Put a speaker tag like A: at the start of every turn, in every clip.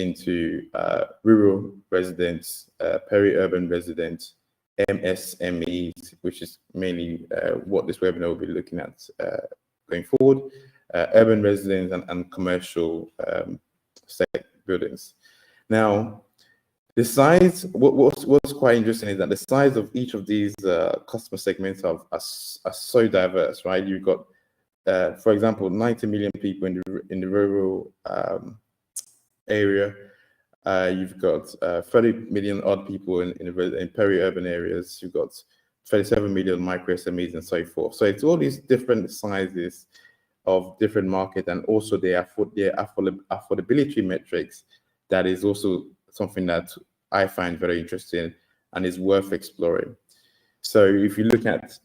A: into rural residents, peri-urban residents, MSMEs, which is mainly what this webinar will be looking at going forward, urban residents and commercial buildings. Now, the size, what's quite interesting is that the size of each of these customer segments are so diverse, right? You've got, for example, 90 million people in the rural area. You've got 30 million odd people in peri-urban areas. You've got 37 million micro SMEs and so forth. So it's all these different sizes of different market, and also their affordability metrics. That is also something that I find very interesting and is worth exploring. So if you look at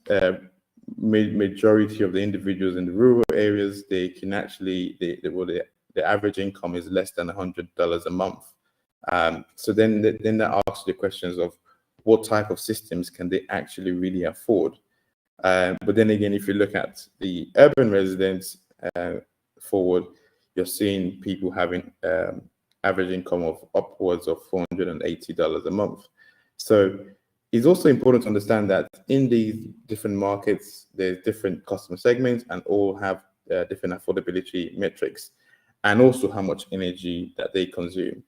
A: majority of the individuals in the rural areas, they can actually, the average income is less than $100 a month. So then that asks the questions of what type of systems can they actually really afford? But then again, if you look at the urban residents forward, you're seeing people having average income of upwards of $480 a month. So it's also important to understand that in these different markets, there's different customer segments and all have different affordability metrics, and also how much energy that they consume.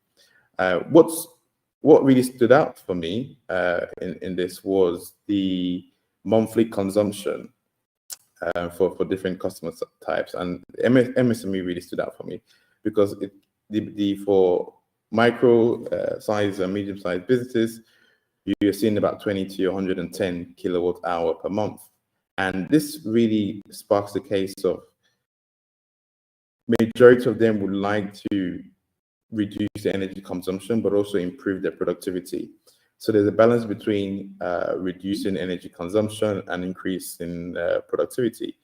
A: What really stood out for me in this was the monthly consumption for different customer types, and MSME really stood out for me because for micro size and medium sized businesses, you're seeing about 20 to 110 kilowatt hour per month, and this really sparks the case of majority of them would like to reduce the energy consumption, but also improve their productivity. So there's a balance between reducing energy consumption and increasing productivity.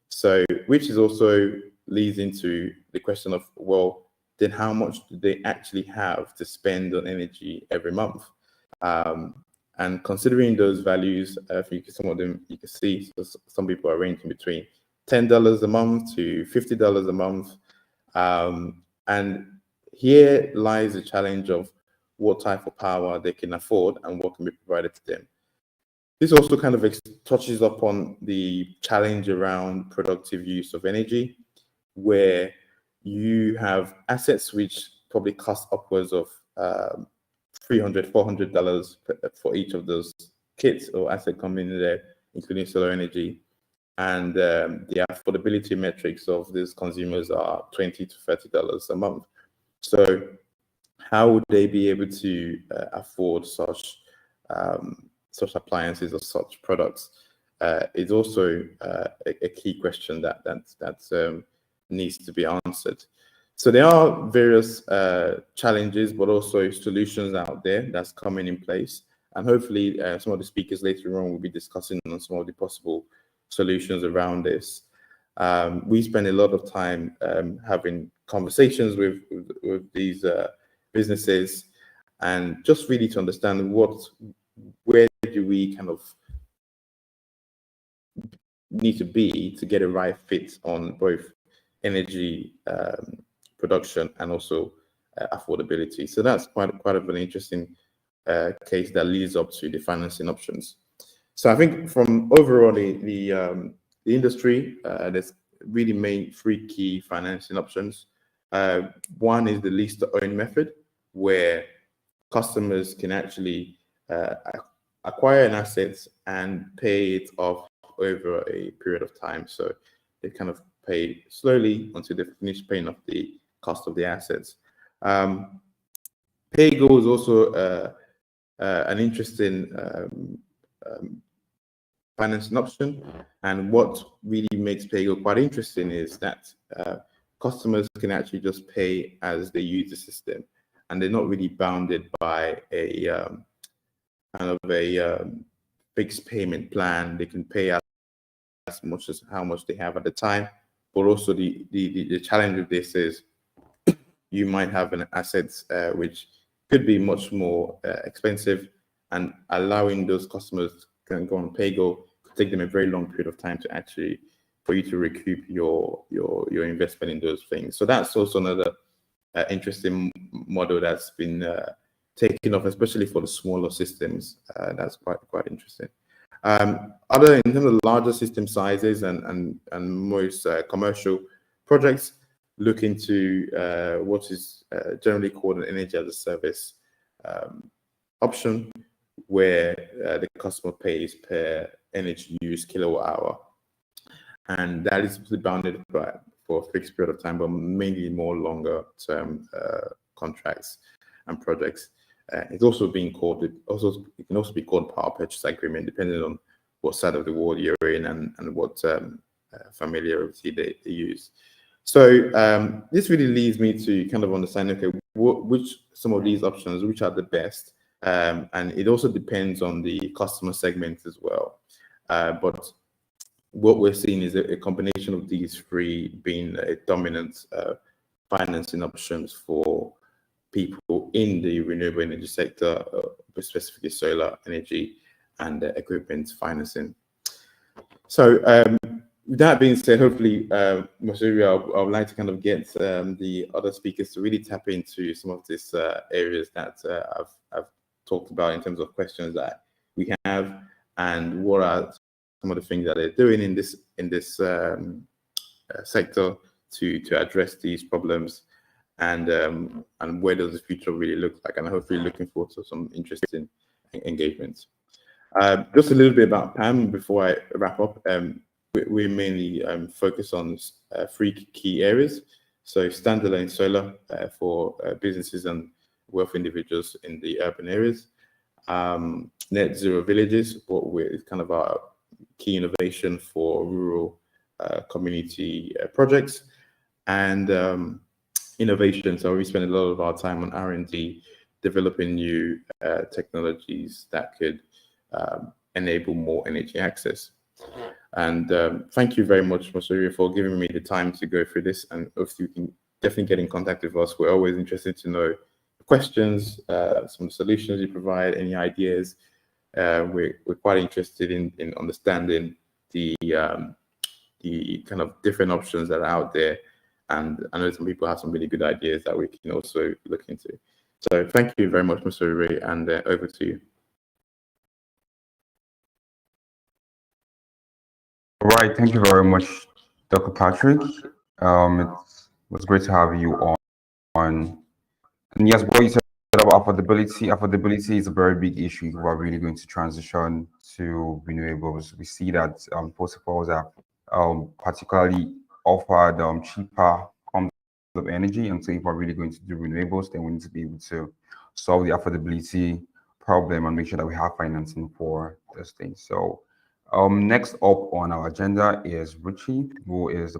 A: So, which is also leads into the question of, well, then how much do they actually have to spend on energy every month? And considering those values, I think some of them you can see, so some people are ranging between $10 a month to $50 a month. And here lies the challenge of what type of power they can afford and what can be provided to them. This also kind of touches upon the challenge around productive use of energy, where you have assets which probably cost upwards of $300, $400 for each of those kits or asset coming in there, including solar energy. And the affordability metrics of these consumers are $20 to $30 a month. So how would they be able to afford such appliances or such products? Is also a key question that needs to be answered. So there are various challenges, but also solutions out there that's coming in place. And hopefully some of the speakers later on will be discussing on some of the possible solutions around this. We spend a lot of time having conversations with these businesses, and just really to understand where do we kind of need to be to get a right fit on both energy production and also affordability. So that's quite of an interesting case that leads up to the financing options. So I think from overall the industry, there's really main three key financing options. One is the lease to own method, where customers can actually acquire an asset and pay it off over a period of time. So they kind of pay slowly until they finish paying off the cost of the assets. PayGo is also an interesting financing option, and what really makes PayGo quite interesting is that customers can actually just pay as they use the system, and they're not really bounded by a kind of a fixed payment plan. They can pay as much as how much they have at the time. But also the challenge with this is you might have an asset which could be much more expensive, and allowing those customers can go on PayGo could take them a very long period of time to actually for you to recoup your investment in those things. So that's also another interesting model that's been taken off, especially for the smaller systems. That's quite interesting. Other in terms of larger system sizes and most commercial projects, look into what is generally called an energy as a service option, where the customer pays per energy use kilowatt hour, and that is bounded by for a fixed period of time, but mainly more longer term contracts and projects. It's also being called, it can also be called power purchase agreement, depending on what side of the world you're in and what familiarity they use. So this really leads me to kind of understand, okay, which some of these options, which are the best, and it also depends on the customer segment as well. But what we're seeing is a combination of these three being a dominant financing options for people in the renewable energy sector, specifically solar energy and equipment financing. So with that being said, hopefully, Mosiri, I would like to kind of get the other speakers to really tap into some of these areas that I've talked about in terms of questions that we have, and what are some of the things that they're doing in this sector to address these problems, and where does the future really look like, and hopefully looking forward to some interesting engagements. Just a little bit about PAM before I wrap up. We mainly focus on three key areas. So standalone solar for businesses and wealthy individuals in the urban areas. Net zero villages, what is kind of our key innovation for rural community projects, and innovation. So we spend a lot of our time on R&D, developing new technologies that could enable more energy access. And thank you very much, Mosiri, for giving me the time to go through this. And obviously, you can definitely get in contact with us. We're always interested to know questions, some solutions you provide, any ideas. We're quite interested in understanding the kind of different options that are out there. And I know some people have some really good ideas that we can also look into. So thank you very much, Mosiri, and over to you.
B: All right, thank you very much, Dr. Patrick. It was great to have you on. And yes, what you said about affordability. Affordability is a very big issue if we're really going to transition to renewables. We see that fossil fuels are particularly offered cheaper forms of energy, and so if we're really going to do renewables, then we need to be able to solve the affordability problem and make sure that we have financing for those things. So next up on our agenda is Ruchi, who is the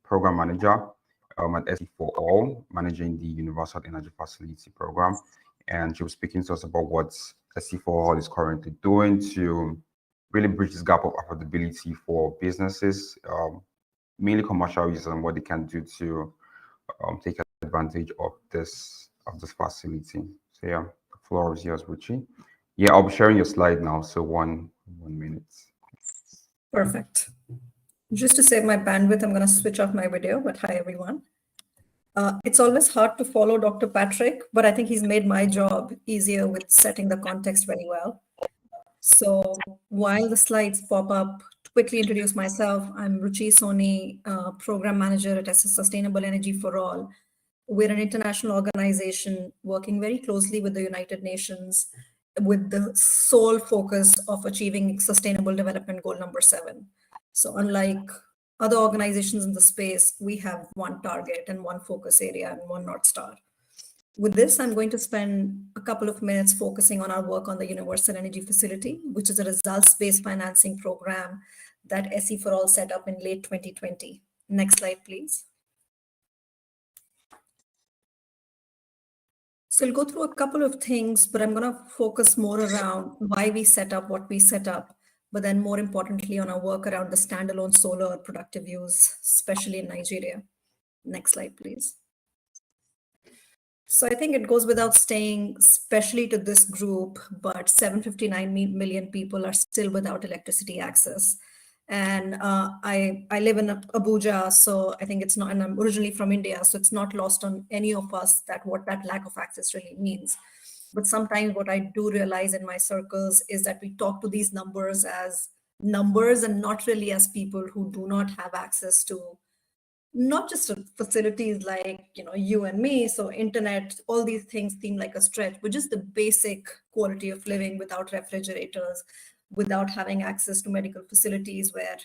B: program manager at SE4All, managing the Universal Energy Facility program. And she was speaking to us about what SE4All is currently doing to really bridge this gap of affordability for businesses, mainly commercial users, and what they can do to take advantage of this facility. So yeah, the floor is yours, Ruchi. Yeah, I'll be sharing your slide now. So one minute.
C: Perfect. Just to save my bandwidth, I'm going to switch off my video, but hi, everyone. It's always hard to follow Dr. Patrick, but I think he's made my job easier with setting the context very well. So while the slides pop up, to quickly introduce myself, I'm Ruchi Soni, Program Manager at Sustainable Energy for All. We're an international organization working very closely with the United Nations with the sole focus of achieving Sustainable Development Goal number 7. So unlike other organizations in the space, we have one target and one focus area and one North Star. With this, I'm going to spend a couple of minutes focusing on our work on the Universal Energy Facility, which is a results-based financing program that SE4All set up in late 2020. Next slide, please. So I'll go through a couple of things, but I'm going to focus more around why we set up what we set up, but then more importantly on our work around the standalone solar productive use, especially in Nigeria. Next slide, please. So I think it goes without saying, especially to this group, but 759 million people are still without electricity access. And I live in Abuja, so I think it's not, and I'm originally from India, so it's not lost on any of us that what that lack of access really means. But sometimes what I do realize in my circles is that we talk to these numbers as numbers and not really as people who do not have access to not just facilities like you and me, so internet, all these things seem like a stretch, but just the basic quality of living without refrigerators, without having access to medical facilities where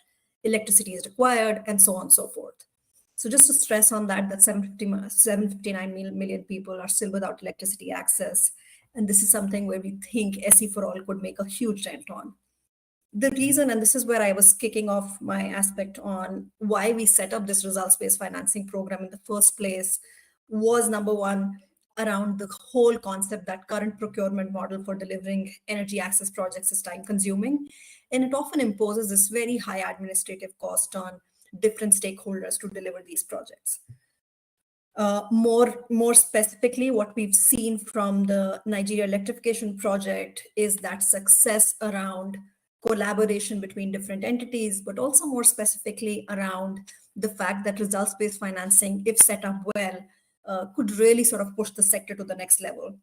C: electricity is required, and so on and so forth. So just to stress on that 759 million people are still without electricity access, and this is something where we think SE for All could make a huge dent on. The reason, and this is where I was kicking off my aspect on why we set up this results-based financing program in the first place, was number one, around the whole concept that current procurement model for delivering energy access projects is time consuming. And it often imposes this very high administrative cost on different stakeholders to deliver these projects. More specifically, what we've seen from the Nigeria electrification project is that success around collaboration between different entities, but also more specifically around the fact that results-based financing, if set up well, could really sort of push the sector to the next level.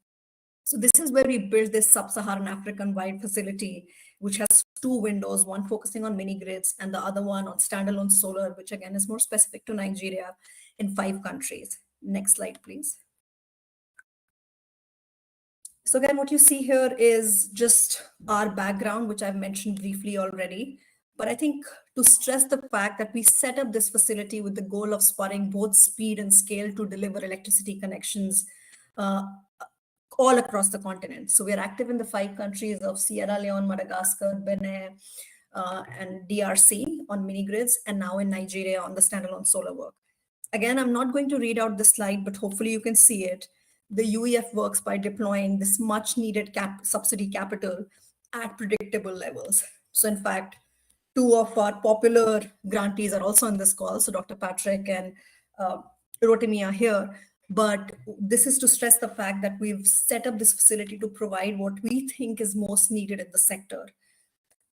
C: So this is where we built this sub-Saharan African-wide facility, which has two windows, one focusing on mini grids and the other one on standalone solar, which again is more specific to Nigeria, in 5 countries. Next slide, please. So again, what you see here is just our background, which I've mentioned briefly already. But I think to stress the fact that we set up this facility with the goal of spurring both speed and scale to deliver electricity connections all across the continent. So we're active in the 5 countries of Sierra Leone, Madagascar, Benin, and DRC on mini grids, and now in Nigeria on the standalone solar work. Again, I'm not going to read out the slide, but hopefully you can see it. The UEF works by deploying this much needed subsidy capital at predictable levels. So in fact, 2 of our popular grantees are also on this call. So Dr. Patrick and Rotimi are here. But this is to stress the fact that we've set up this facility to provide what we think is most needed in the sector.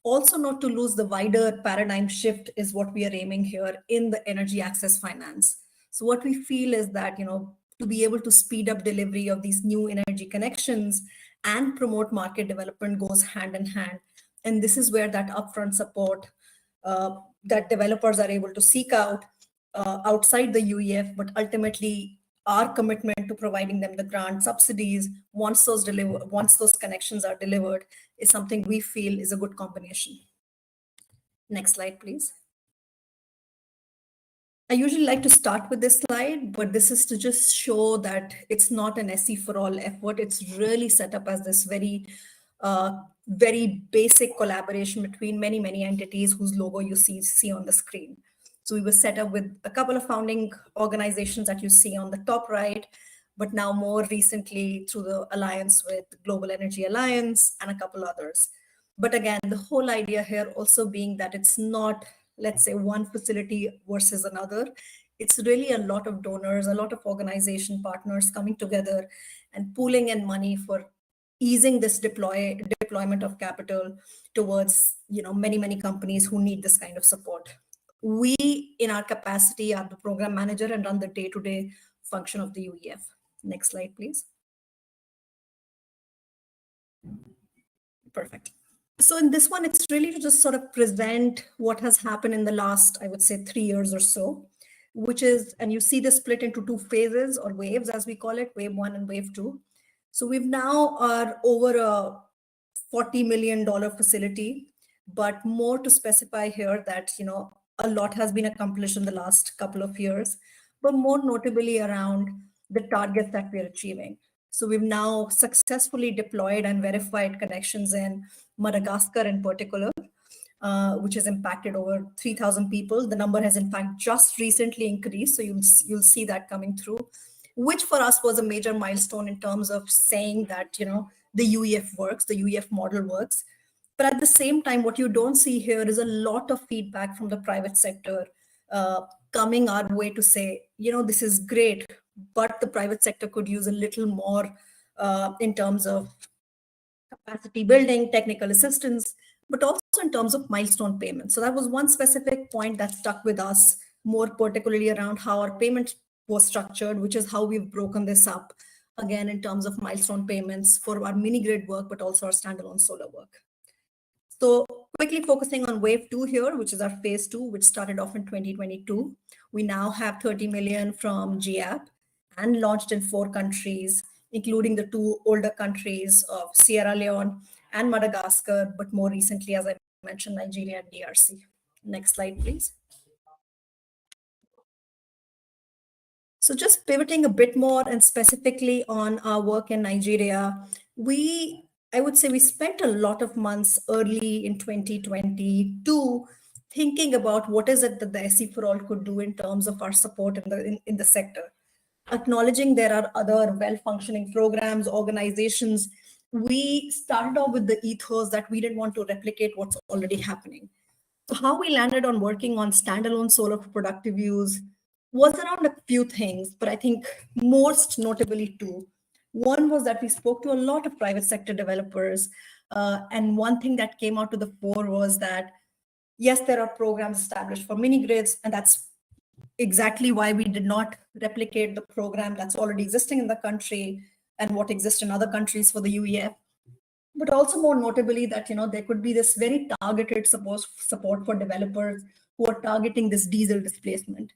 C: Also, not to lose the wider paradigm shift is what we are aiming here in the energy access finance. So what we feel is that, to be able to speed up delivery of these new energy connections and promote market development goes hand in hand. And this is where that upfront support that developers are able to seek out outside the UEF, but ultimately our commitment to providing them the grant subsidies once those connections are delivered is something we feel is a good combination. Next slide, please. I usually like to start with this slide, but this is to just show that it's not an SE for All effort. It's really set up as this very basic collaboration between many, many entities whose logo you see on the screen. So we were set up with a couple of founding organizations that you see on the top right, but now more recently through the alliance with Global Energy Alliance and a couple others. But again, the whole idea here also being that it's not, let's say, one facility versus another. It's really a lot of donors, a lot of organization partners coming together and pooling in money for easing this deployment of capital towards many, many companies who need this kind of support. We, in our capacity, are the program manager and run the day-to-day function of the UEF. Next slide, please. Perfect. So in this one, it's really to just sort of present what has happened in the last, I would say, 3 years or so, which is, and you see this split into 2 phases or waves, as we call it, wave 1 and wave 2. So we've now are over a $40 million facility, but more to specify here that, a lot has been accomplished in the last couple of years, but more notably around the targets that we're achieving. So we've now successfully deployed and verified connections in Madagascar in particular, which has impacted over 3,000 people. The number has in fact just recently increased, so you'll see that coming through, which for us was a major milestone in terms of saying that, the UEF works, the UEF model works. But at the same time, what you don't see here is a lot of feedback from the private sector coming our way to say, this is great, but the private sector could use a little more in terms of capacity building, technical assistance. but also in terms of milestone payments. So that was one specific point that stuck with us, more particularly around how our payment was structured, which is how we've broken this up, again, in terms of milestone payments for our mini grid work, but also our standalone solar work. So quickly focusing on wave 2 here, which is our phase 2, which started off in 2022. We now have 30 million from GAP and launched in 4 countries, including the 2 older countries of Sierra Leone and Madagascar, but more recently, as I mentioned, Nigeria and DRC. Next slide, please. So just pivoting a bit more and specifically on our work in Nigeria, I would say we spent a lot of months early in 2022 thinking about what is it that the SE for All could do in terms of our support in the sector. Acknowledging there are other well-functioning programs, organizations, we started off with the ethos that we didn't want to replicate what's already happening. So how we landed on working on standalone solar for productive use was around a few things, but I think most notably 2. One was that we spoke to a lot of private sector developers. And one thing that came out to the fore was that, yes, there are programs established for mini grids, and that's exactly why we did not replicate the program that's already existing in the country and what exists in other countries for the UEF. But also more notably that, there could be this very targeted support for developers who are targeting this diesel displacement.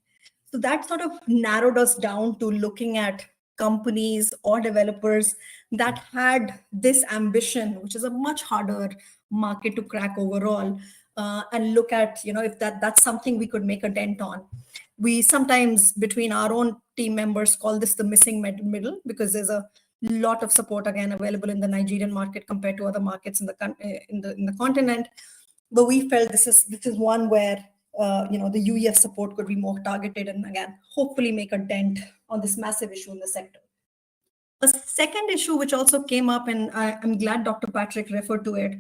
C: So that sort of narrowed us down to looking at companies or developers that had this ambition, which is a much harder market to crack overall, and look at, if that's something we could make a dent on. We sometimes, between our own team members, call this the missing middle, because there's a lot of support again available in the Nigerian market compared to other markets in the continent. But we felt this is one where the UEF support could be more targeted and again, hopefully make a dent on this massive issue in the sector. A second issue which also came up, and I'm glad Dr. Patrick referred to it,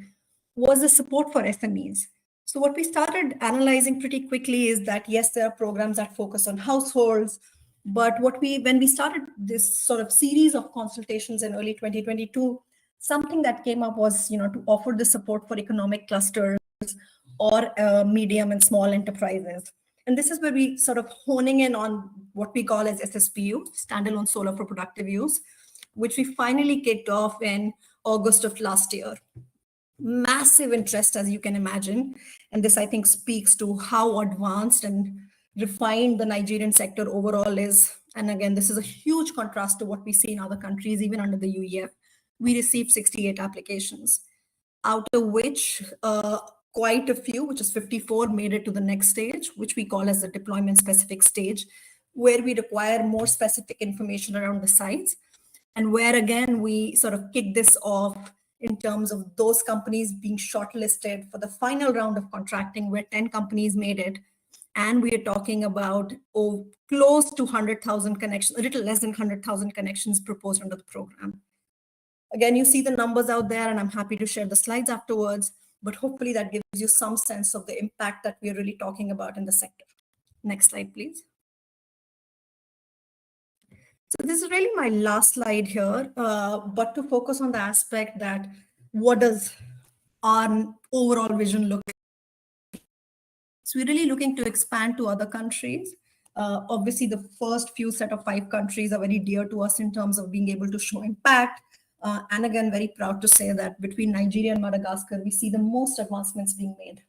C: was the support for SMEs. So what we started analyzing pretty quickly is that, yes, there are programs that focus on households, but when we started this sort of series of consultations in early 2022, something that came up was, to offer the support for economic clusters or medium and small enterprises. And this is where we sort of honing in on what we call as SSPU, Standalone Solar for Productive Use, which we finally kicked off in August of last year. Massive interest, as you can imagine. And this, I think, speaks to how advanced and refined the Nigerian sector overall is. And again, this is a huge contrast to what we see in other countries, even under the UEF. We received 68 applications, out of which quite a few, which is 54, made it to the next stage, which we call as the deployment specific stage, where we require more specific information around the sites. And where, again, we sort of kick this off in terms of those companies being shortlisted for the final round of contracting, where 10 companies made it. And we are talking about close to 100,000 connections, a little less than 100,000 connections proposed under the program. Again, you see the numbers out there, and I'm happy to share the slides afterwards, but hopefully that gives you some sense of the impact that we're really talking about in the sector. Next slide, please. So this is really my last slide here, but to focus on the aspect that what does our overall vision look like? So we're really looking to expand to other countries. Obviously, the first few set of 5 countries are very dear to us in terms of being able to show impact. And again, very proud to say that between Nigeria and Madagascar, we see the most advancements being made.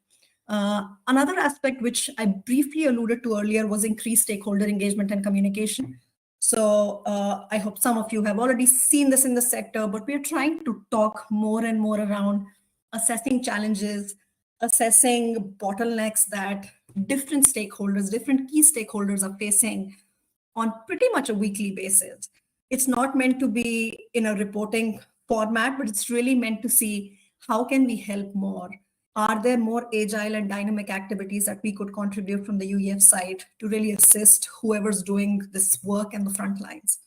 C: Another aspect which I briefly alluded to earlier was increased stakeholder engagement and communication. So I hope some of you have already seen this in the sector, but we're trying to talk more and more around assessing challenges, assessing bottlenecks that different stakeholders, different key stakeholders are facing on pretty much a weekly basis. It's not meant to be in a reporting format, but it's really meant to see how can we help more? Are there more agile and dynamic activities that we could contribute from the UEF side to really assist whoever's doing this work in the front lines?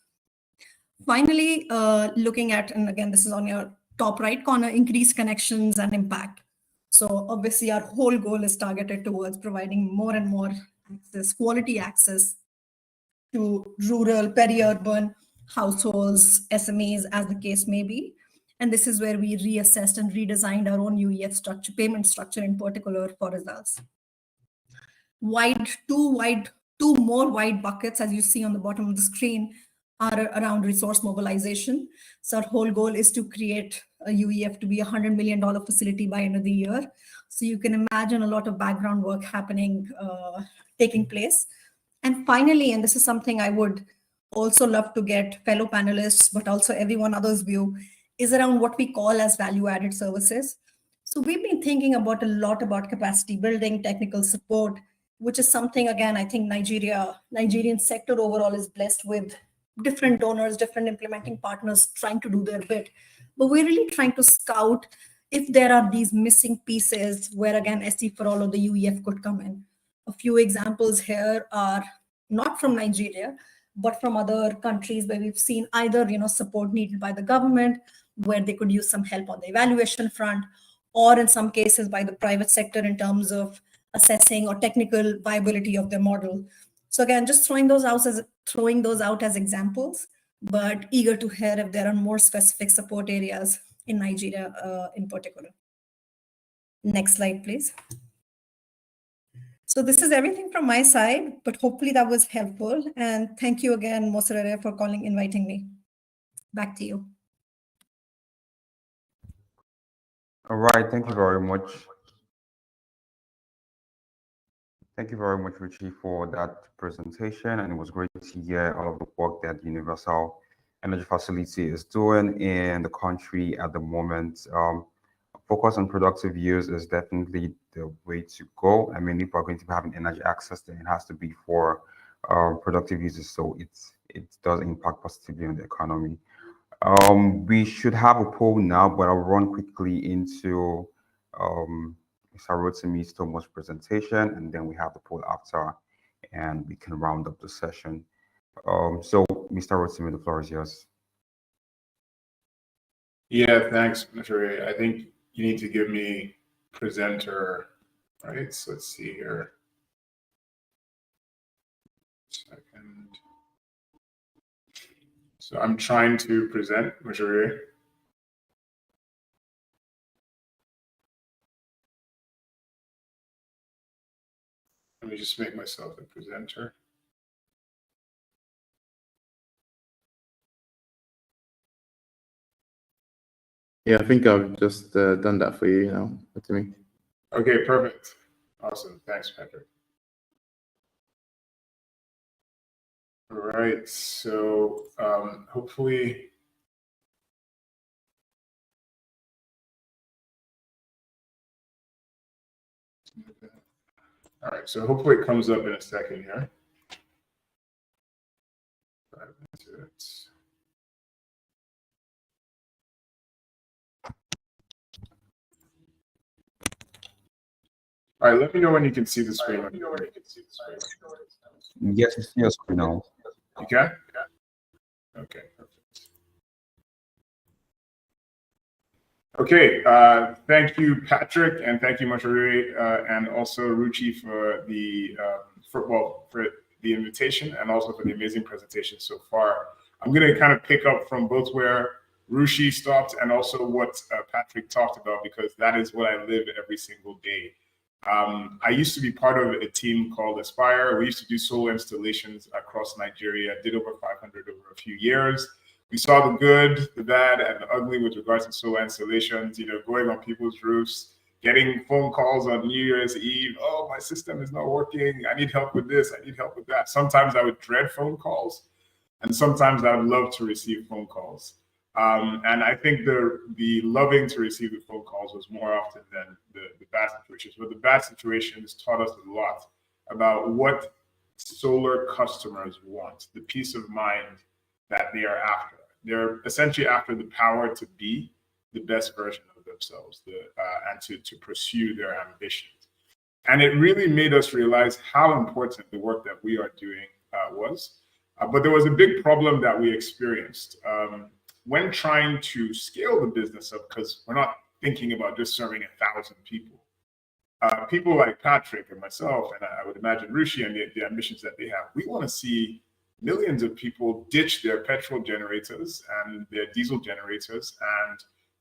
C: Finally, looking at, and again, this is on your top right corner, increased connections and impact. So obviously our whole goal is targeted towards providing more and more access, quality access to rural, peri-urban households, SMEs, as the case may be. And this is where we reassessed and redesigned our own UEF structure, payment structure in particular for results. Two more wide buckets, as you see on the bottom of the screen, are around resource mobilization. So our whole goal is to create a UEF to be $100 million facility by end of the year. So you can imagine a lot of background work happening, taking place. And finally, and this is something I would also love to get fellow panelists, but also everyone other's view, is around what we call as value-added services. So we've been thinking a lot about capacity building, technical support, which is something, again, I think Nigerian sector overall is blessed with different donors, different implementing partners trying to do their bit. But we're really trying to scout if there are these missing pieces where, again, SC for All or the UEF could come in. A few examples here are not from Nigeria, but from other countries where we've seen either support needed by the government, where they could use some help on the evaluation front, or in some cases by the private sector in terms of assessing or technical viability of their model. So again, just throwing those out as examples, but eager to hear if there are more specific support areas in Nigeria in particular. Next slide, please. So this is everything from my side, but hopefully that was helpful. And thank you again, Moserere, for inviting me. Back to you.
B: All right, thank you very much. Thank you very much, Richie, for that presentation. And it was great to hear all of the work that Universal Energy Facility is doing in the country at the moment. Focus on productive use is definitely the way to go. I mean, if we're going to be having energy access, then it has to be for productive uses. So it does impact positively on the economy. We should have a poll now, but I'll run quickly into Mr. Rotimi Thomas' presentation, and then we have the poll after, and we can round up the session. So, Mr. Rotimi, the floor is yours.
D: Yeah, thanks, Mr. I think you need to give me presenter, right? So let's see here. Second. So I'm trying to present, Mr. Let me just make myself a presenter.
A: Yeah, I think I've just done that for you now, to me.
D: Okay, perfect. Awesome. Thanks, Patrick. All right. So hopefully, all right. So hopefully it comes up in a second here. 5 minutes. All right, let me know when you can see the screen.
B: Yes, you see your screen now.
D: You can? Okay, perfect. Okay, thank you, Patrick, and thank you, Mashari, and also Ruchi for the invitation and also for the amazing presentation so far. I'm going to kind of pick up from both where Ruchi stopped and also what Patrick talked about, because that is what I live every single day. I used to be part of a team called Aspire. We used to do solar installations across Nigeria, did over 500 over a few years. We saw the good, the bad, and the ugly with regards to solar installations, going on people's roofs, getting phone calls on New Year's Eve. Oh, my system is not working. I need help with this. I need help with that. Sometimes I would dread phone calls, and sometimes I would love to receive phone calls. And I think the loving to receive the phone calls was more often than the bad situations. But the bad situations taught us a lot about what solar customers want, the peace of mind that they are after. They're essentially after the power to be the best version of themselves and to pursue their ambitions. And it really made us realize how important the work that we are doing was. But there was a big problem that we experienced. When trying to scale the business up, because we're not thinking about just serving 1,000 people. People like Patrick and myself, and I would imagine Ruchi and the ambitions that they have, we want to see millions of people ditch their petrol generators and their diesel generators and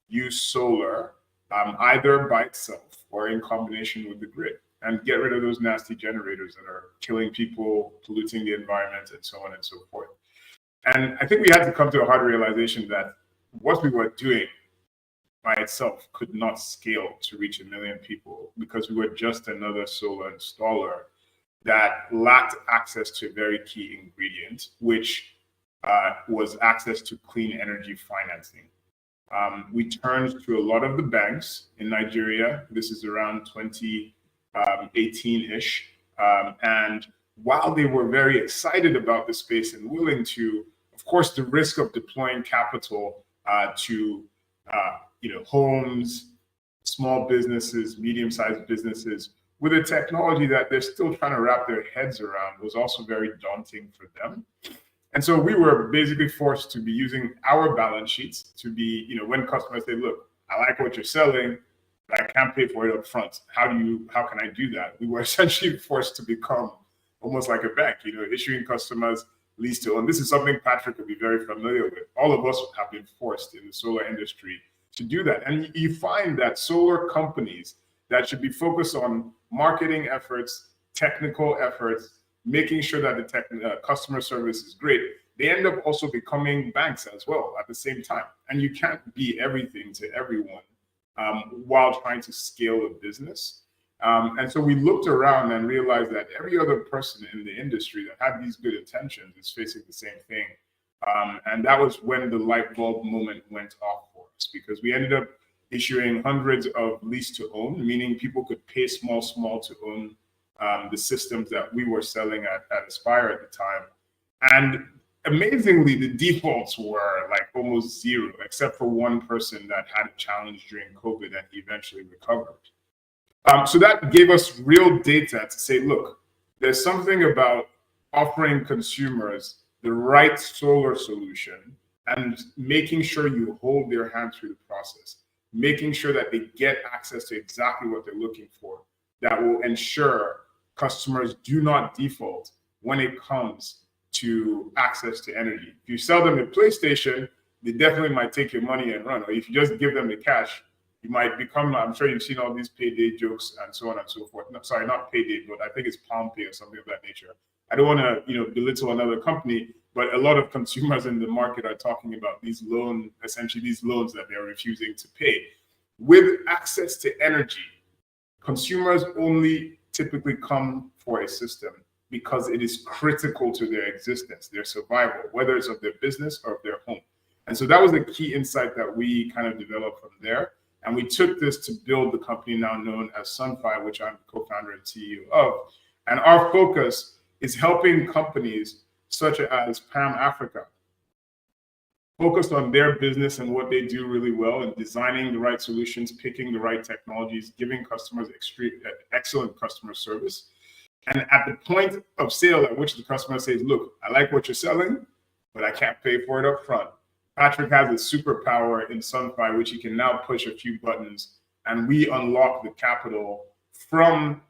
D: use solar either by itself or in combination with the grid, and get rid of those nasty generators that are killing people, polluting the environment, and so on and so forth. And I think we had to come to a hard realization that what we were doing by itself could not scale to reach 1 million people, because we were just another solar installer that lacked access to a very key ingredient, which was access to clean energy financing. We turned to a lot of the banks in Nigeria. This is around 2018-ish. And while they were very excited about the space and willing to, of course, the risk of deploying capital to homes, small businesses, medium-sized businesses, with a technology that they're still trying to wrap their heads around, was also very daunting for them. And so we were basically forced to be using our balance sheets to be, when customers say, look, I like what you're selling, but I can't pay for it up front. How can I do that? We were essentially forced to become almost like a bank, issuing customers lease to own. This is something Patrick will be very familiar with. All of us have been forced in the solar industry to do that. And you find that solar companies that should be focused on marketing efforts, technical efforts, making sure that the customer service is great, they end up also becoming banks as well at the same time. And you can't be everything to everyone while trying to scale a business. And so we looked around and realized that every other person in the industry that had these good intentions is facing the same thing. And that was when the light bulb moment went off for us, because we ended up issuing hundreds of lease to own, meaning people could pay small to own the systems that we were selling at Aspire at the time. And amazingly, the defaults were like almost zero, except for one person that had a challenge during COVID and he eventually recovered. So that gave us real data to say, look, there's something about offering consumers the right solar solution and making sure you hold their hand through the process, making sure that they get access to exactly what they're looking for, that will ensure customers do not default when it comes to access to energy. If you sell them a PlayStation, they definitely might take your money and run. Or if you just give them the cash, you might become, I'm sure you've seen all these payday jokes and so on and so forth. No, sorry, not payday, but I think it's Palm Pay or something of that nature. I don't want to, belittle another company, but a lot of consumers in the market are talking about these loans that they're refusing to pay. With access to energy, consumers only typically come for a system because it is critical to their existence, their survival, whether it's of their business or of their home. And so that was the key insight that we kind of developed from there. And we took this to build the company now known as Sunfy, which I'm co-founder and CEO of. And our focus is helping companies such as Pan Africa focus on their business and what they do really well, and designing the right solutions, picking the right technologies, giving customers excellent customer service. And at the point of sale at which the customer says, look, I like what you're selling, but I can't pay for it up front, Patrick has a superpower in Sunfy, which he can now push a few buttons, and we unlock the capital from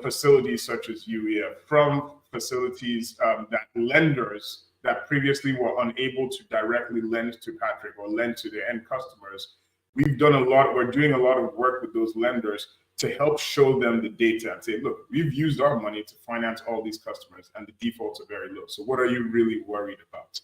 D: facilities such as UEA, from facilities that lenders that previously were unable to directly lend to Patrick or lend to their end customers. We're doing a lot of work with those lenders to help show them the data and say, look, we've used our money to finance all these customers and the defaults are very low. So what are you really worried about?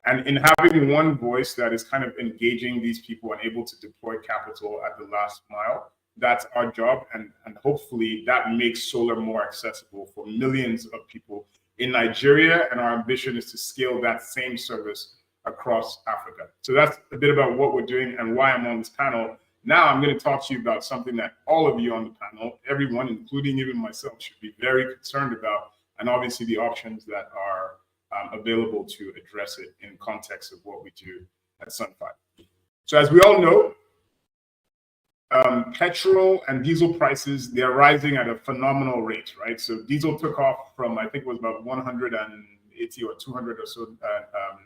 D: And in having one voice that is kind of engaging these people and able to deploy capital at the last mile, that's our job. And hopefully that makes solar more accessible for millions of people in Nigeria. And our ambition is to scale that same service across Africa. So that's a bit about what we're doing and why I'm on this panel. Now I'm going to talk to you about something that all of you on the panel, everyone, including even myself, should be very concerned about, and obviously the options that are available to address it in context of what we do at Sunfy. So as we all know, petrol and diesel prices, they're rising at a phenomenal rate, right? So diesel took off from, I think it was about 180 or 200 or so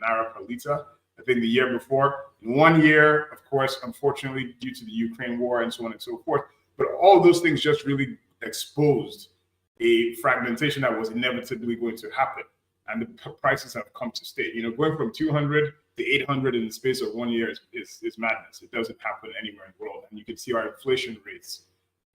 D: naira per liter, I think the year before. In 1 year, of course, unfortunately, due to the Ukraine war and so on and so forth, but all those things just really exposed a fragmentation that was inevitably going to happen. And the prices have come to stay. Going from 200 the 800 in the space of 1 year is madness. It doesn't happen anywhere in the world. And you can see our inflation rates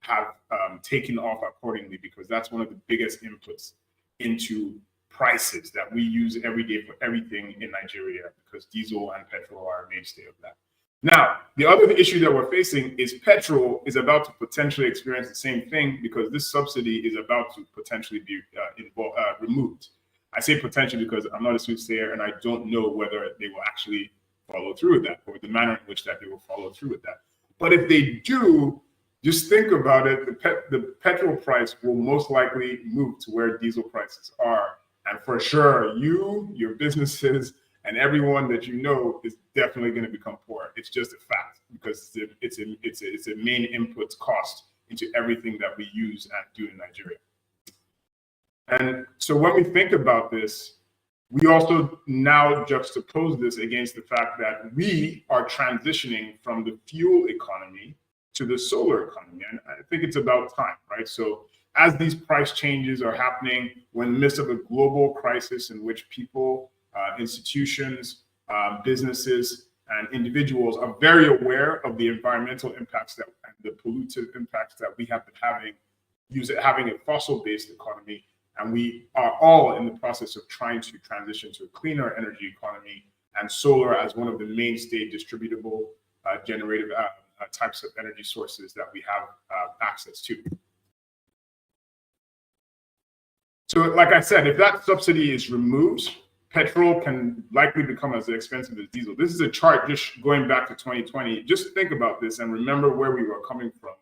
D: have taken off accordingly, because that's one of the biggest inputs into prices that we use every day for everything in Nigeria, because diesel and petrol are a mainstay of that. Now, the other issue that we're facing is petrol is about to potentially experience the same thing, because this subsidy is about to potentially be removed. I say potentially because I'm not a soothsayer and I don't know whether they will actually follow through with that, or the manner in which that they will follow through with that. But if they do, just think about it, the petrol price will most likely move to where diesel prices are. And for sure, your businesses, and everyone that you know is definitely going to become poor. It's just a fact, because it's a main input cost into everything that we use and do in Nigeria. And so when we think about this, we also now juxtapose this against the fact that we are transitioning from the fuel economy to the solar economy. And I think it's about time, right? So as these price changes are happening, when in the midst of a global crisis in which people, institutions, businesses, and individuals are very aware of the environmental impacts and the pollutive impacts that we have been having a fossil-based economy, and we are all in the process of trying to transition to a cleaner energy economy, and solar as one of the mainstay distributable generative types of energy sources that we have access to. So like I said, if that subsidy is removed, petrol can likely become as expensive as diesel. This is a chart just going back to 2020. Just think about this and remember where we were coming from.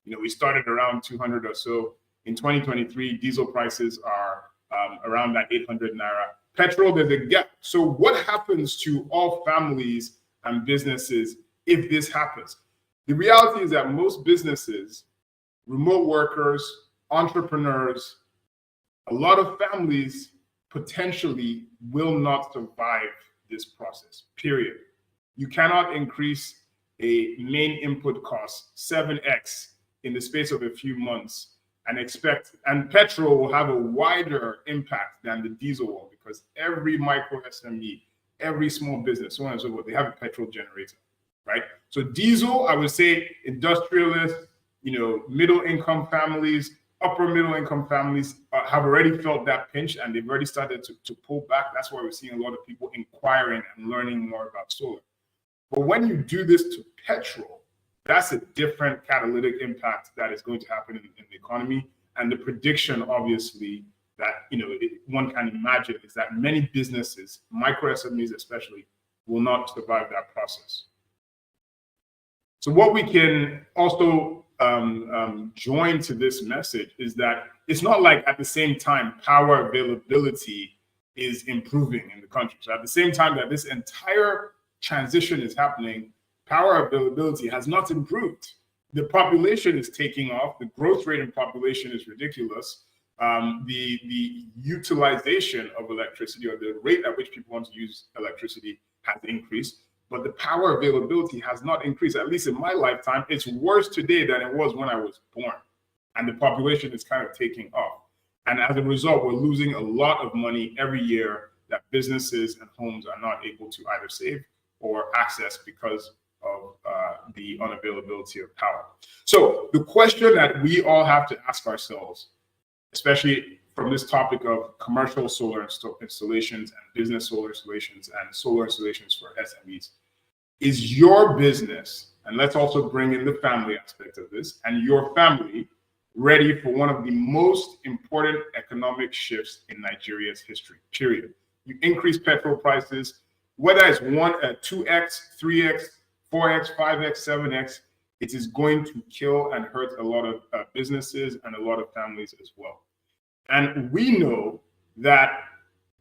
D: We started around 200 or so. In 2023, diesel prices are around that 800 naira. Petrol, there's a gap. So what happens to all families and businesses if this happens? The reality is that most businesses, remote workers, entrepreneurs, a lot of families potentially will not survive this process, period. You cannot increase a main input cost 7x in the space of a few months and petrol will have a wider impact than the diesel will, because every micro SME, every small business, so on and so forth, they have a petrol generator, right? So diesel, I would say industrialists, middle income families, upper middle income families have already felt that pinch, and they've already started to pull back. That's why we're seeing a lot of people inquiring and learning more about solar. But when you do this to petrol, that's a different catalytic impact that is going to happen in the economy. And the prediction, obviously, that one can imagine is that many businesses, micro SMEs especially, will not survive that process. So what we can also join to this message is that it's not like at the same time power availability is improving in the country. So at the same time that this entire transition is happening, power availability has not improved. The population is taking off. The growth rate in population is ridiculous. The utilization of electricity, or the rate at which people want to use electricity, has increased. But the power availability has not increased. At least in my lifetime, it's worse today than it was when I was born. And the population is kind of taking off. And as a result, we're losing a lot of money every year that businesses and homes are not able to either save or access because of the unavailability of power. So the question that we all have to ask ourselves, especially from this topic of commercial solar installations and business solar installations and solar installations for SMEs, is your business, and let's also bring in the family aspect of this, and your family ready for one of the most important economic shifts in Nigeria's history, period. You increase petrol prices, whether it's 2x, 3x, 4x, 5x, 7x, it is going to kill and hurt a lot of businesses and a lot of families as well. And we know that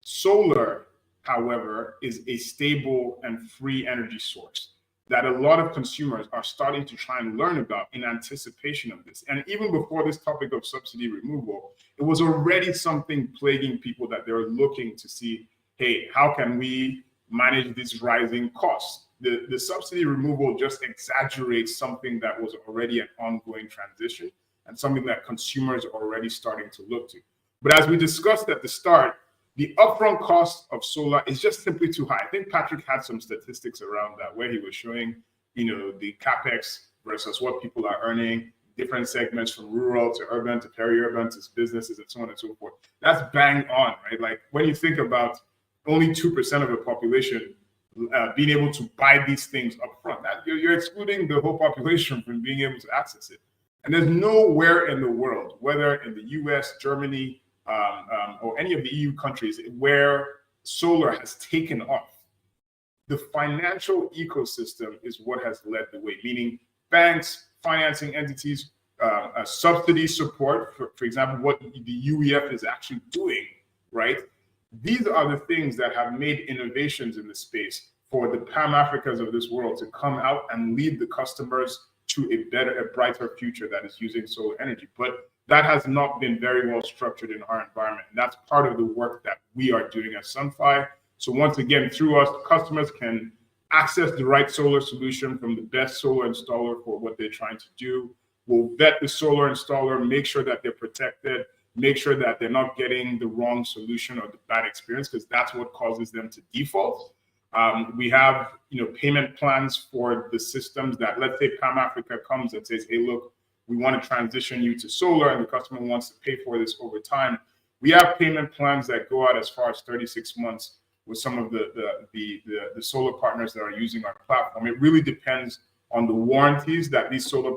D: solar, however, is a stable and free energy source that a lot of consumers are starting to try and learn about in anticipation of this. And even before this topic of subsidy removal, it was already something plaguing people that they were looking to see, hey, how can we manage these rising costs? The subsidy removal just exaggerates something that was already an ongoing transition and something that consumers are already starting to look to. But as we discussed at the start, the upfront cost of solar is just simply too high. I think Patrick had some statistics around that where he was showing, the capex versus what people are earning, different segments from rural to urban to peri-urban to businesses and so on and so forth. That's bang on, right? Like when you think about only 2% of the population being able to buy these things up front, you're excluding the whole population from being able to access it. And there's nowhere in the world, whether in the US, Germany, or any of the EU countries, where solar has taken off. The financial ecosystem is what has led the way, meaning banks, financing entities, subsidy support, for example, what the UEF is actually doing, right? These are the things that have made innovations in the space for the Pan-Africans of this world to come out and lead the customers to a brighter future that is using solar energy. But that has not been very well structured in our environment. And that's part of the work that we are doing at Sunfy. So once again, through us, customers can access the right solar solution from the best solar installer for what they're trying to do. We'll vet the solar installer, make sure that they're protected, make sure that they're not getting the wrong solution or the bad experience, because that's what causes them to default. We have, payment plans for the systems that, let's say Pan Africa comes and says, hey, look, we want to transition you to solar and the customer wants to pay for this over time. We have payment plans that go out as far as 36 months with some of the solar partners that are using our platform. It really depends on the warranties that these solar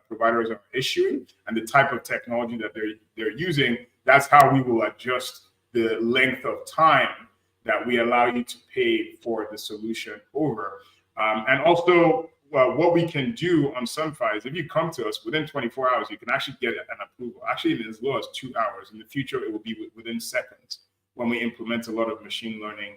D: providers are issuing and the type of technology that they're using. That's how we will adjust the length of time that we allow you to pay for the solution over. And also, what we can do on Sunfy is if you come to us within 24 hours, you can actually get an approval, actually as low as 2 hours. In the future, it will be within seconds when we implement a lot of machine learning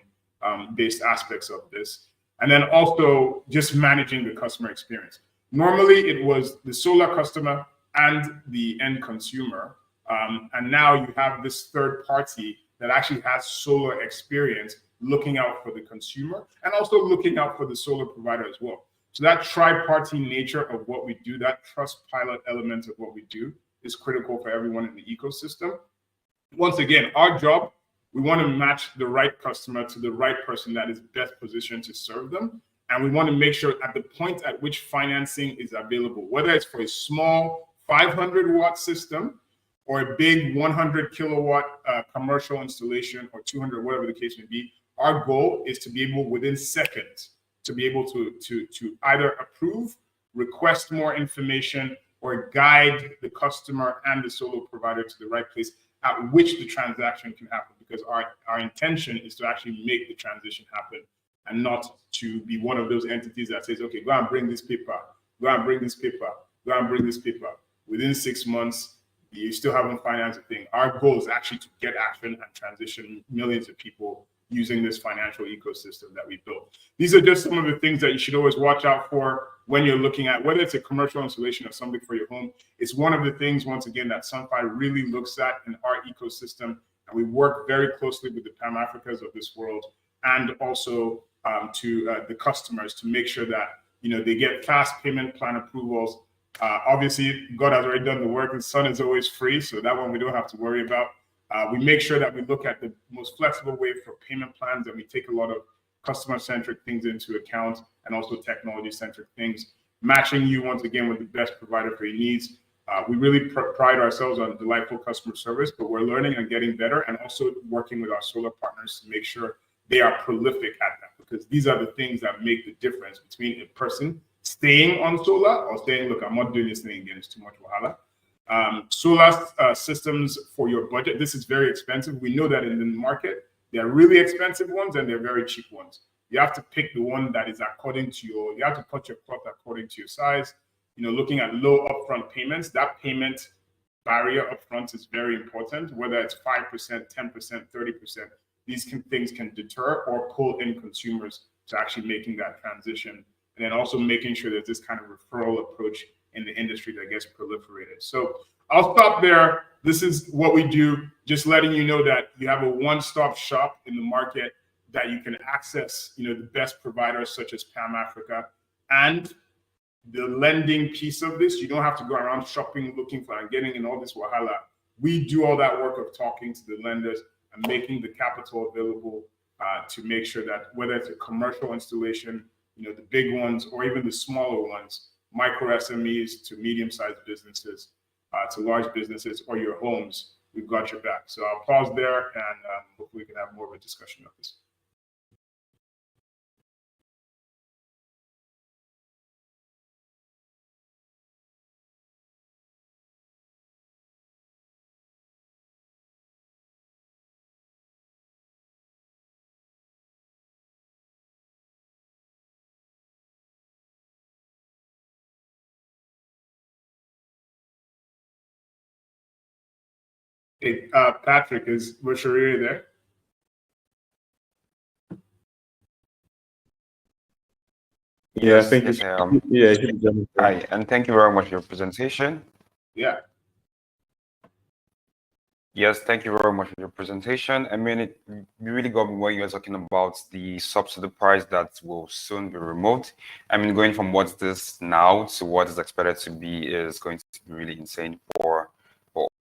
D: based aspects of this. And then also just managing the customer experience. Normally, it was the solar customer and the end consumer. And now you have this third party that actually has solar experience looking out for the consumer and also looking out for the solar provider as well. So that tri-party nature of what we do, that trust pilot element of what we do is critical for everyone in the ecosystem. Once again, our job, we want to match the right customer to the right person that is best positioned to serve them. And we want to make sure at the point at which financing is available, whether it's for a small 500-watt system or a big 100 kilowatt commercial installation or 200, whatever the case may be, our goal is to be able within seconds to be able to either approve, request more information, or guide the customer and the solar provider to the right place at which the transaction can happen. Because our intention is to actually make the transition happen and not to be one of those entities that says, okay, go and bring this paper, go and bring this paper, go and bring this paper. Within 6 months, you still haven't financed a thing. Our goal is actually to get action and transition millions of people using this financial ecosystem that we built. These are just some of the things that you should always watch out for when you're looking at whether it's a commercial installation or something for your home. It's one of the things, once again, that Sunfy really looks at in our ecosystem. And we work very closely with the Pan-Africans of this world and also to the customers to make sure that they get fast payment plan approvals. Obviously, God has already done the work. The sun is always free, so that one we don't have to worry about. We make sure that we look at the most flexible way for payment plans, and we take a lot of customer-centric things into account and also technology-centric things, matching you once again with the best provider for your needs. We really pride ourselves on delightful customer service, but we're learning and getting better and also working with our solar partners to make sure they are prolific at that, because these are the things that make the difference between a person staying on solar or saying, look, I'm not doing this thing again, it's too much wahala. Solar systems for your budget, this is very expensive. We know that in the market, there are really expensive ones and there are very cheap ones. You have to pick the one that is according to you have to cut your cloth according to your size. Looking at low upfront payments, that payment barrier upfront is very important, whether it's 5%, 10%, 30%. These things can deter or pull in consumers to actually making that transition. And then also making sure that this kind of referral approach in the industry that gets proliferated. So I'll stop there. This is what we do, just letting you know that you have a one-stop shop in the market that you can access, the best providers such as Pan Africa. And the lending piece of this, you don't have to go around shopping, looking for and getting in all this wahala. We do all that work of talking to the lenders and making the capital available to make sure that whether it's a commercial installation, the big ones, or even the smaller ones, micro SMEs to medium-sized businesses, to large businesses, or your homes, we've got your back. So I'll pause there, and hopefully we can have more of a discussion of this. Hey, Patrick, is Rosharia there?
A: Yeah, I think
B: Yes,
A: yeah, it should be done.
B: hi, and thank you very much for your presentation.
D: Yeah.
B: Yes, thank you very much for your presentation. I mean, it really got me when you were talking about the subsidy price that will soon be removed. I mean, going from what's this now to what is expected to be is going to be really insane for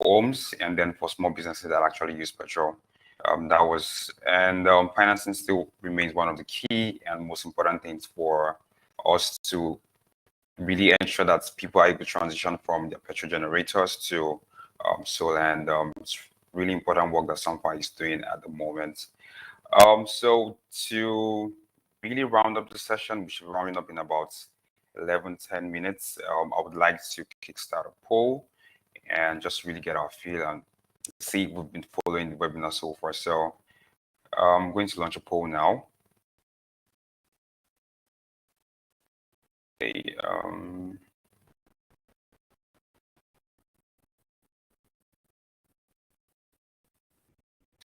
B: homes and then for small businesses that actually use petrol. Financing still remains one of the key and most important things for us to really ensure that people are able to transition from their petrol generators to solar, and it's really important work that Sunfire is doing at the moment. So to really round up the session, we should be rounding up in about 10 minutes. I would like to kickstart a poll and just really get our feel and see if we've been following the webinar so far. So I'm going to launch a poll now. Okay,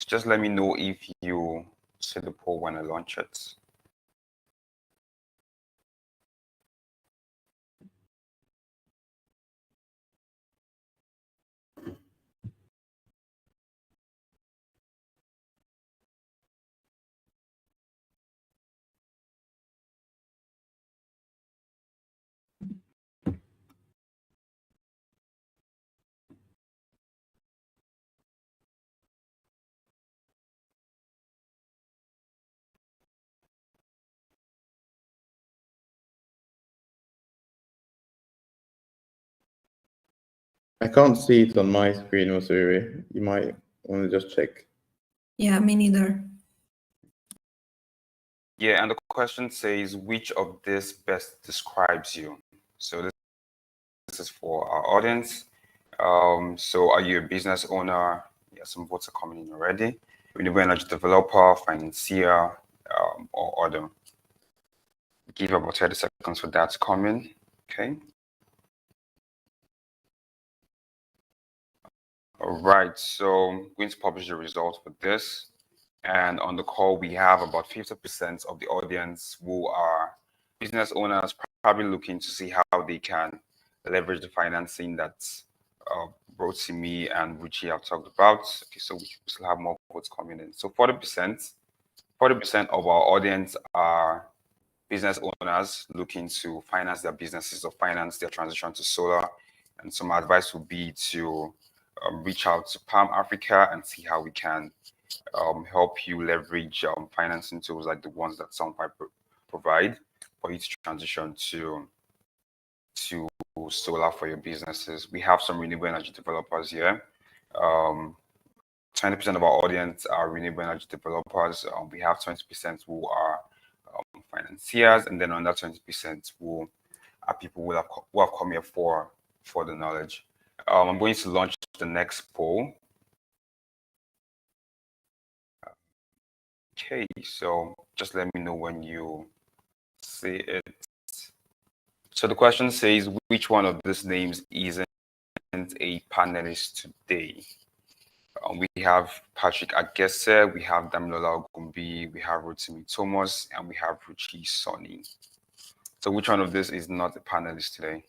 B: just let me know if you see the poll when I launch it.
A: I can't see it on my screen, Rosharia. You might want to just check.
C: Yeah, me neither.
B: Yeah, and the question says, which of this best describes you? So this is for our audience. So are you a business owner? Yeah, some votes are coming in already. Renewable energy developer, financier, or other. Give about 30 seconds for that to come in. Okay. All right, so I'm going to publish the results for this. And on the call, we have about 50% of the audience who are business owners, probably looking to see how they can leverage the financing that Rotimi and Ruchi have talked about. Okay, so we still have more votes coming in. So 40% of our audience are business owners looking to finance their businesses or finance their transition to solar. And some advice would be to reach out to Palm Africa and see how we can help you leverage financing tools like the ones that Sunfire provide for you to transition to solar for your businesses. We have some renewable energy developers here. 20% of our audience are renewable energy developers. We have 20% who are financiers, and then another 20% who are people who have come here for the knowledge. I'm going to launch the next poll. Okay, so just let me know when you see it. So the question says, which one of these names isn't a panelist today? We have Patrick Agese, we have Damilola Ogumbi, we have Rotimi Thomas, and we have Ruchi Sonny. So which one of this is not a panelist today?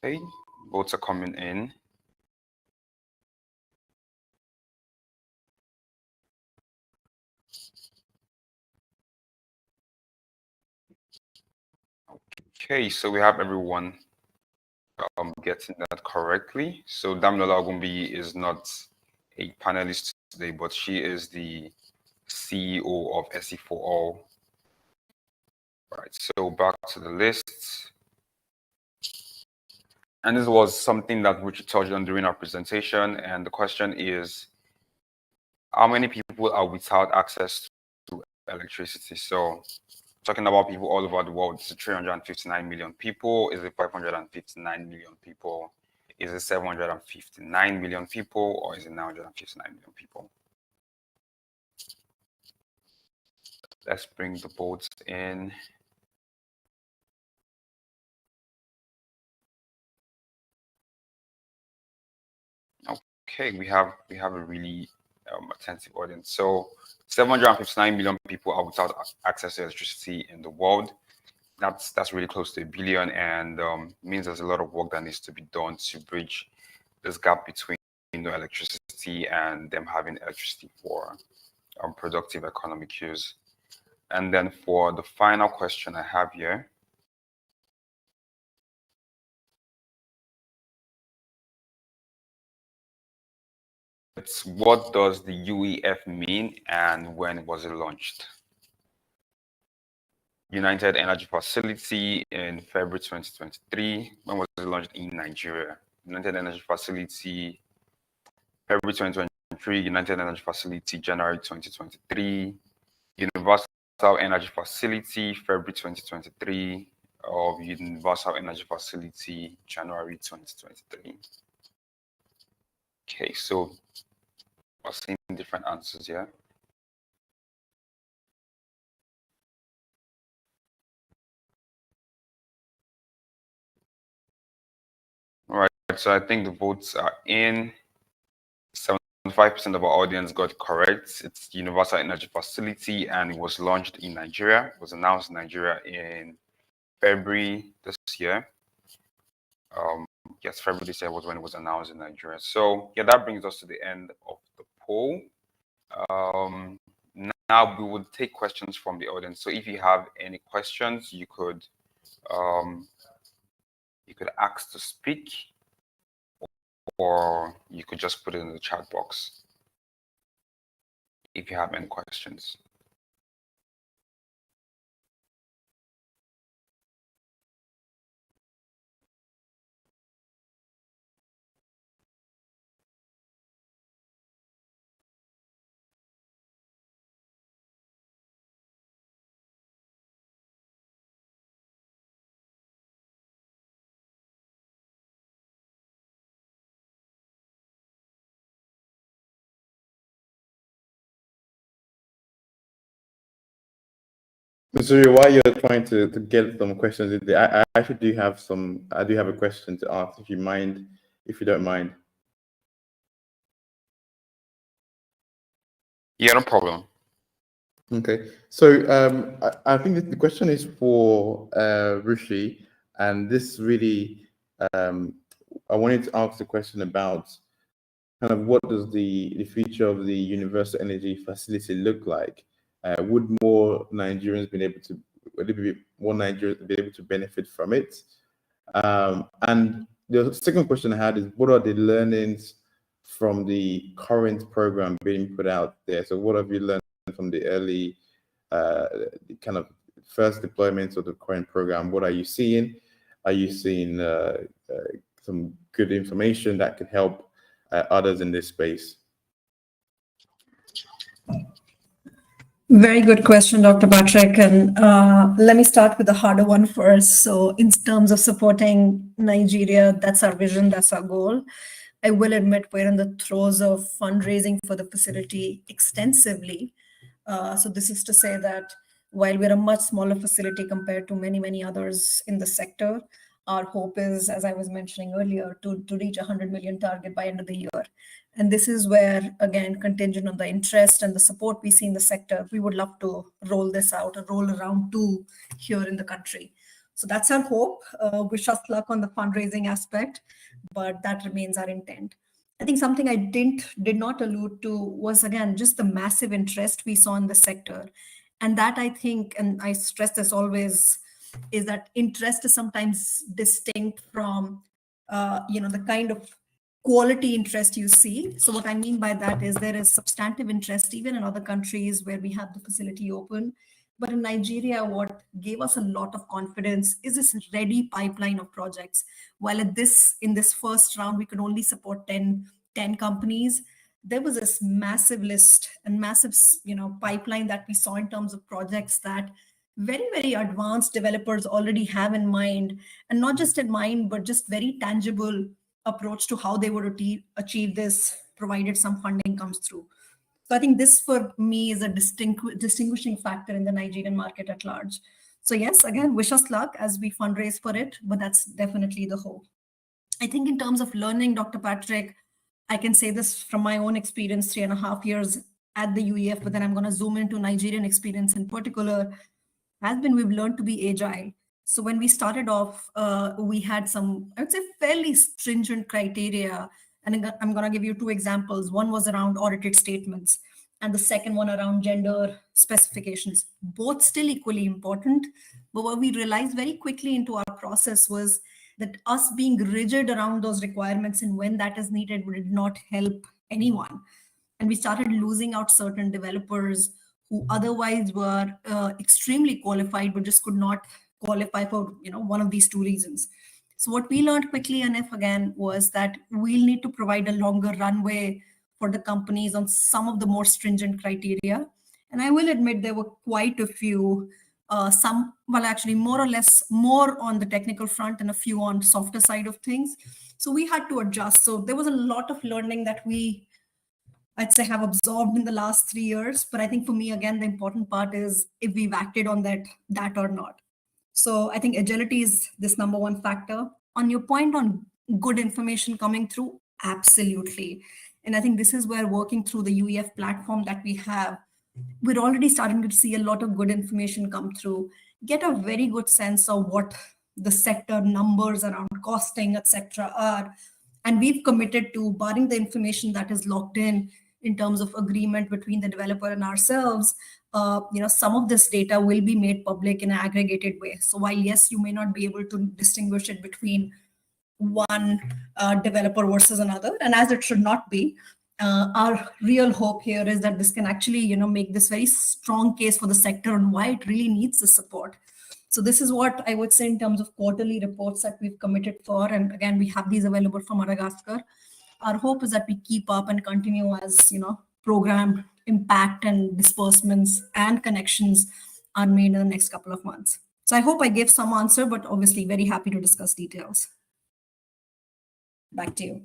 B: Okay, votes are coming in. Okay, so we have everyone getting that correctly. So Damilola Ogumbi is not a panelist today, but she is the CEO of SE4All. Right, so back to the list. And this was something that Richard touched on during our presentation. And the question is, how many people are without access to electricity? So talking about people all over the world, is it 359 million people? Is it 559 million people? Is it 759 million people? Or is it 959 million people? Let's bring the votes in. Okay, we have a really attentive audience. So 759 million people are without access to electricity in the world. That's really close to 1 billion, and means there's a lot of work that needs to be done to bridge this gap between electricity and them having electricity for productive economic use. And then for the final question I have here, it's what does the UEF mean and when was it launched? United Energy Facility in February 2023. When was it launched in Nigeria? United Energy Facility, February 2023. United Energy Facility, January 2023. Universal Energy Facility, February 2023. Of Universal Energy Facility, January 2023. Okay, so we're seeing different answers here. All right, so I think the votes are in. 75% of our audience got correct. It's Universal Energy Facility, and it was launched in Nigeria. It was announced in Nigeria in February this year. Yes, February this year was when it was announced in Nigeria. So yeah, that brings us to the end of the poll. Now we will take questions from the audience. So if you have any questions, you could ask to speak, or you could just put it in the chat box if you have any questions.
A: So while you're trying to get some questions in there, I actually do have some. I do have a question to ask, if you don't mind.
B: Yeah, no problem.
A: Okay, so I think that the question is for Rishi, and this really, I wanted to ask the question about kind of what does the future of the Universal Energy Facility look like? Would more Nigerians be able to benefit from it? And the second question I had is, what are the learnings from the current program being put out there? So what have you learned from the early kind of first deployments of the current program? What are you seeing? Are you seeing some good information that could help others in this space?
C: Very good question, Dr. Patrick. And let me start with the harder one first. So in terms of supporting Nigeria, that's our vision, that's our goal. I will admit we're in the throes of fundraising for the facility extensively. So this is to say that while we're a much smaller facility compared to many, many others in the sector, our hope is, as I was mentioning earlier, to reach 100 million target by end of the year. And this is where, again, contingent on the interest and the support we see in the sector, we would love to roll this out or roll around 2 here in the country. So that's our hope. Wish us luck on the fundraising aspect, but that remains our intent. I think something I did not allude to was, again, just the massive interest we saw in the sector. And that, I think, and I stress this always, is that interest is sometimes distinct from the kind of quality interest you see. So what I mean by that is there is substantive interest even in other countries where we have the facility open. But in Nigeria, what gave us a lot of confidence is this ready pipeline of projects. While in this first round, we could only support 10 companies, there was this massive list and massive pipeline that we saw in terms of projects that very, very advanced developers already have in mind, and not just in mind, but just very tangible approach to how they would achieve this, provided some funding comes through. So I think this for me is a distinguishing factor in the Nigerian market at large. So yes, again, wish us luck as we fundraise for it, but that's definitely the hope. I think in terms of learning, Dr. Patrick, I can say this from my own experience, 3.5 years at the UEF, but then I'm going to zoom into Nigerian experience in particular, has been we've learned to be agile. So when we started off, we had some, I would say, fairly stringent criteria. And I'm going to give you 2 examples. One was around audited statements, and the second one around gender specifications. Both still equally important. But what we realized very quickly into our process was that us being rigid around those requirements and when that is needed would not help anyone. And we started losing out certain developers who otherwise were extremely qualified, but just could not qualify for one of these 2 reasons. So what we learned quickly, and if again, was that we'll need to provide a longer runway for the companies on some of the more stringent criteria. And I will admit there were quite a few, actually more or less more on the technical front and a few on softer side of things. So we had to adjust. So there was a lot of learning that I'd say have absorbed in the last 3 years. But I think for me, again, the important part is if we've acted on that or not. So I think agility is this number 1 factor. On your point on good information coming through, absolutely. And I think this is where working through the UEF platform that we have, we're already starting to see a lot of good information come through, get a very good sense of what the sector numbers around costing, etc. are. And we've committed to, barring the information that is locked in terms of agreement between the developer and ourselves, some of this data will be made public in an aggregated way. So while yes, you may not be able to distinguish it between one developer versus another, and as it should not be, our real hope here is that this can actually, make this very strong case for the sector and why it really needs the support. So this is what I would say in terms of quarterly reports that we've committed for. And again, we have these available from Madagascar. Our hope is that we keep up and continue as, program impact and disbursements and connections are made in the next couple of months. So I hope I gave some answer, but obviously very happy to discuss details. Back to you.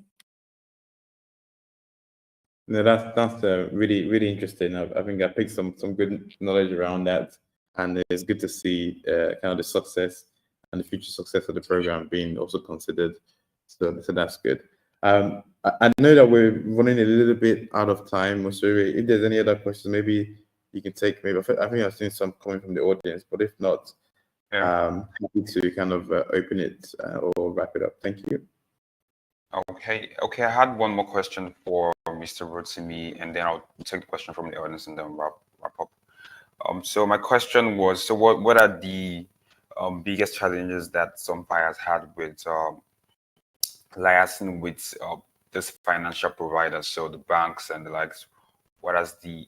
A: No, that's really, really interesting. I think I picked some good knowledge around that, and it's good to see kind of the success and the future success of the program being also considered. So that's good. I know that we're running a little bit out of time. So if there's any other questions, maybe you can take. Maybe I think I've seen some coming from the audience, but if not, happy to kind of open it or wrap it up. Thank you.
B: Okay. I had one more question for Mr. Rotimi, and then I'll take the question from the audience and then wrap up. So my question was: so what are the biggest challenges that Sunfire has had with liaising with this financial providers, so the banks and the likes? What's the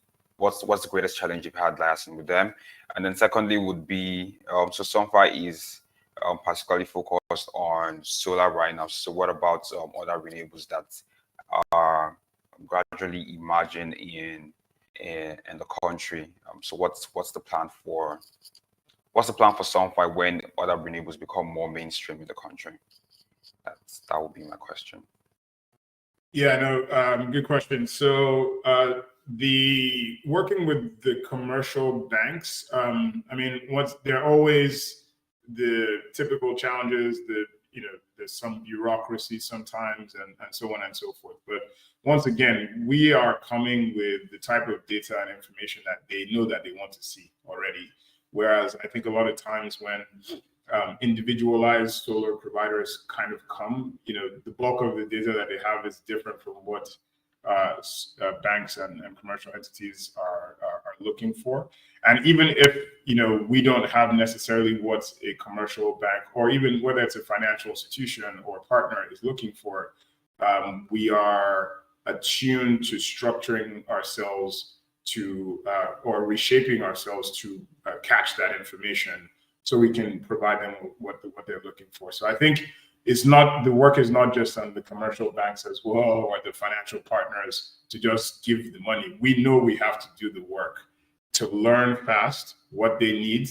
B: greatest challenge you've had liaising with them? And then secondly would be so Sunfire is particularly focused on solar right now. So what about other renewables that are gradually emerging in the country? So what's the plan for Sunfire when other renewables become more mainstream in the country? That would be my question.
D: Yeah, no, good question. So the working with the commercial banks, there are always the typical challenges that, there's some bureaucracy sometimes and so on and so forth. But once again, we are coming with the type of data and information that they know that they want to see already. Whereas I think a lot of times when individualized solar providers kind of come, the bulk of the data that they have is different from what banks and commercial entities are looking for. And even if, we don't have necessarily what a commercial bank or even whether it's a financial institution or partner is looking for, we are attuned to structuring ourselves to or reshaping ourselves to catch that information so we can provide them what they're looking for. So I think the work is not just on the commercial banks as well or the financial partners to just give the money. We know we have to do the work to learn fast what they need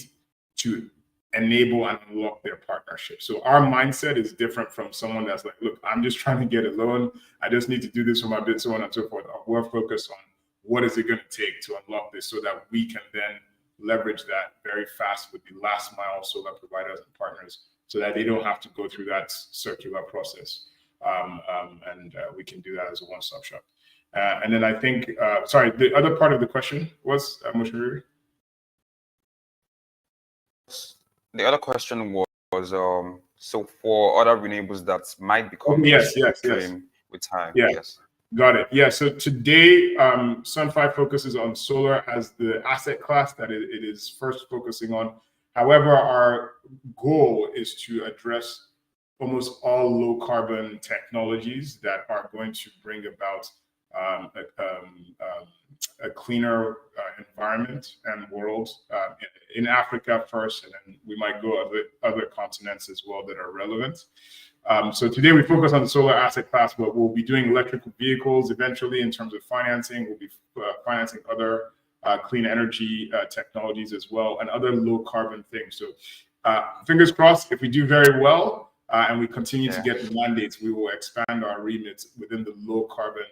D: to enable and unlock their partnership. So our mindset is different from someone that's like, look, I'm just trying to get a loan. I just need to do this for my bid, so on and so forth. We're focused on what is it going to take to unlock this so that we can then leverage that very fast with the last mile solar providers and partners so that they don't have to go through that circular process. And we can do that as a one-stop shop. And then I think, sorry, the other part of the question was, Moshariri?
B: The other question was so for other renewables that might become
D: yes.
B: with time.
D: Yeah.
B: Yes.
D: Got it. Yeah. So today, Sun5 focuses on solar as the asset class that it is first focusing on. However, our goal is to address almost all low carbon technologies that are going to bring about a cleaner environment and world in Africa first, and then we might go other continents as well that are relevant. So today we focus on the solar asset class, but we'll be doing electric vehicles eventually in terms of financing. We'll be financing other clean energy technologies as well and other low carbon things. So fingers crossed, if we do very well and we continue to get the mandates, we will expand our remits within the low carbon,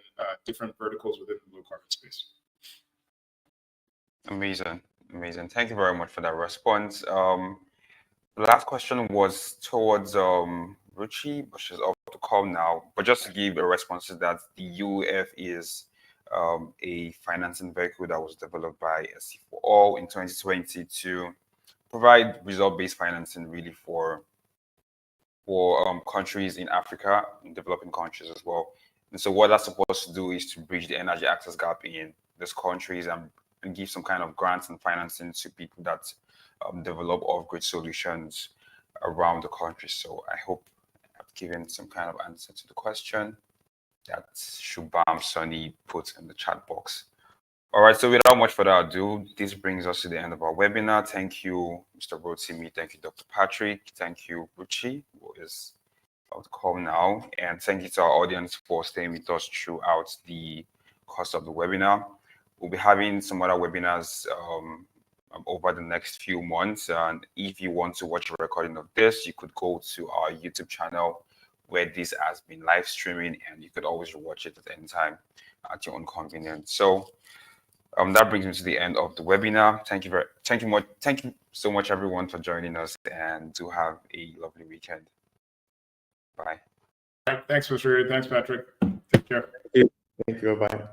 D: different verticals within the low carbon space.
B: Amazing. Thank you very much for that response. The last question was towards Ruchi, but she's off to call now. But just to give a response to that, the UEF is a financing vehicle that was developed by SC4All in 2020 to provide result-based financing really for countries in Africa, in developing countries as well. And so what that's supposed to do is to bridge the energy access gap in these countries and give some kind of grants and financing to people that develop off-grid solutions around the country. So I hope I've given some kind of answer to the question that Shubham Sunny put in the chat box. All right, so without much further ado, this brings us to the end of our webinar. Thank you, Mr. Rotimi. Thank you, Dr. Patrick. Thank you, Ruchi, who is out the call now. And thank you to our audience for staying with us throughout the course of the webinar. We'll be having some other webinars over the next few months. And if you want to watch a recording of this, you could go to our YouTube channel where this has been live streaming, and you could always watch it at any time at your own convenience. So that brings me to the end of the webinar. Thank you so much, everyone, for joining us, and do have a lovely weekend. Bye.
D: Thanks, Mr. Thanks, Patrick. Take care.
A: Thank you. Bye.